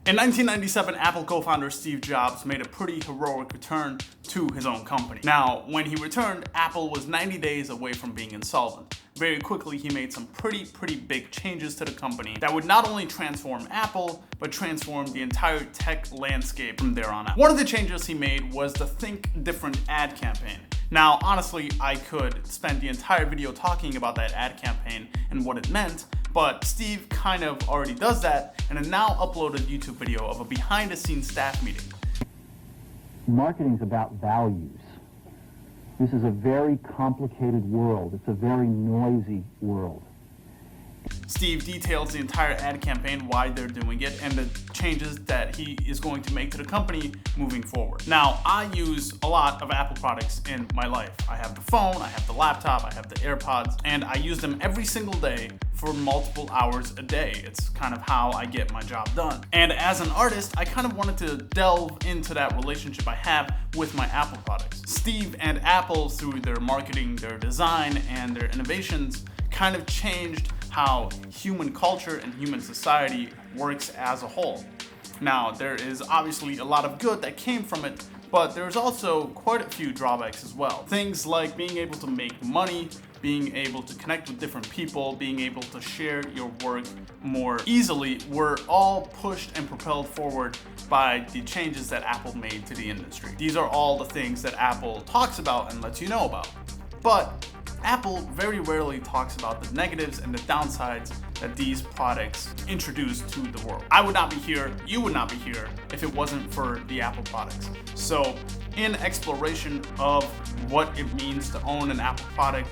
In 1997, Apple co-founder Steve Jobs made a pretty heroic return to his own company. Now, when he returned, Apple was 90 days away from being insolvent. Very quickly, he made some pretty big changes to the company that would not only transform Apple, but transform the entire tech landscape from there on out. One of the changes he made was the Think Different ad campaign. Now, honestly, I could spend the entire video talking about that ad campaign and what it meant, but Steve kind of already does that and has now uploaded a YouTube video of a behind-the-scenes staff meeting. Marketing's about values. This is a very complicated world. It's a very noisy world. Steve details the entire ad campaign, why they're doing it, and the changes that he is going to make to the company moving forward. Now, I use a lot of Apple products in my life. I have the phone, I have the laptop, I have the AirPods, and I use them every single day for multiple hours a day. It's kind of how I get my job done. And as an artist, I kind of wanted to delve into that relationship I have with my Apple products. Steve and Apple, through their marketing, their design, and their innovations, kind of changed how human culture and human society works as a whole. Now, there is obviously a lot of good that came from it, but there's also quite a few drawbacks as well. Things like being able to make money, being able to connect with different people, being able to share your work more easily were all pushed and propelled forward by the changes that Apple made to the industry. These are all the things that Apple talks about and lets you know about. But Apple very rarely talks about the negatives and the downsides that these products introduce to the world. I would not be here, you would not be here, if it wasn't for the Apple products. So, in exploration of what it means to own an Apple product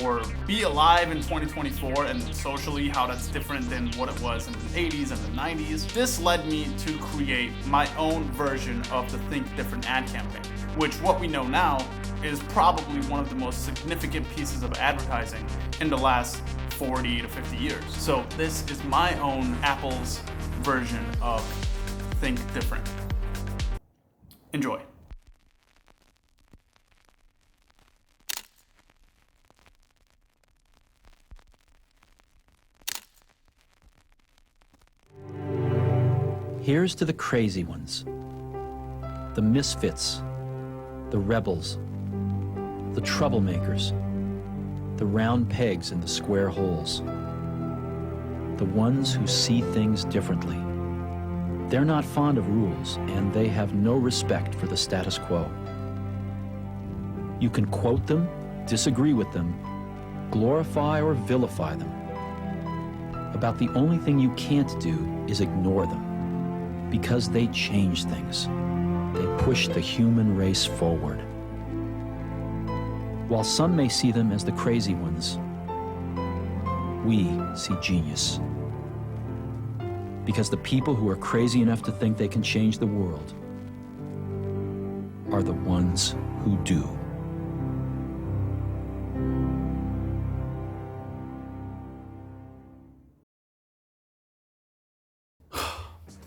or be alive in 2024 and socially how that's different than what it was in the 80s and the 90s, this led me to create my own version of the Think Different ad campaign, which what we know now is probably one of the most significant pieces of advertising in the last 40 to 50 years. So this is my own Apple's version of Think Different. Enjoy. Here's to the crazy ones, the misfits, the rebels, the troublemakers, the round pegs in the square holes, the ones who see things differently. They're not fond of rules, and they have no respect for the status quo. You can quote them, disagree with them, glorify or vilify them. About the only thing you can't do is ignore them, because they change things. They push the human race forward. While some may see them as the crazy ones, we see genius. Because the people who are crazy enough to think they can change the world are the ones who do.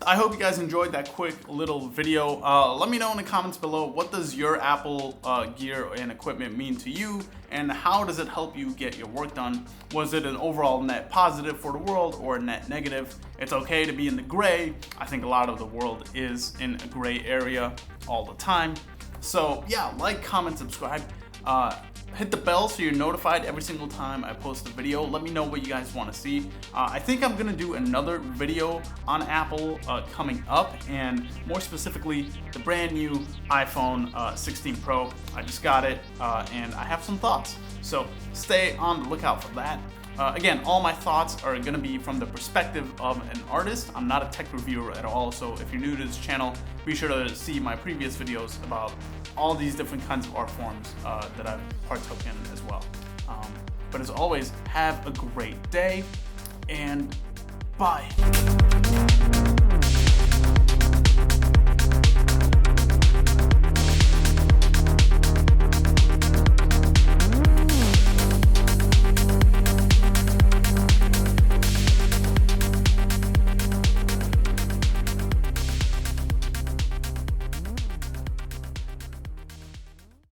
I hope you guys enjoyed that quick little video. Let me know in the comments below, what does your Apple gear and equipment mean to you, and how does it help you get your work done? Was it an overall net positive for the world or a net negative? It's okay to be in the gray. I think a lot of the world is in a gray area all the time. So yeah, like, comment, subscribe. Hit the bell so you're notified every single time I post a video. Let me know what you guys want to see. I think I'm gonna do another video on Apple coming up, and more specifically the brand new iPhone 16 Pro. I just got it and I have some thoughts, so stay on the lookout for that. Again, all my thoughts are gonna be from the perspective of an artist. I'm not a tech reviewer at all, so if you're new to this channel, be sure to see my previous videos about all these different kinds of art forms that I've partook in as well. But as always, have a great day, and bye.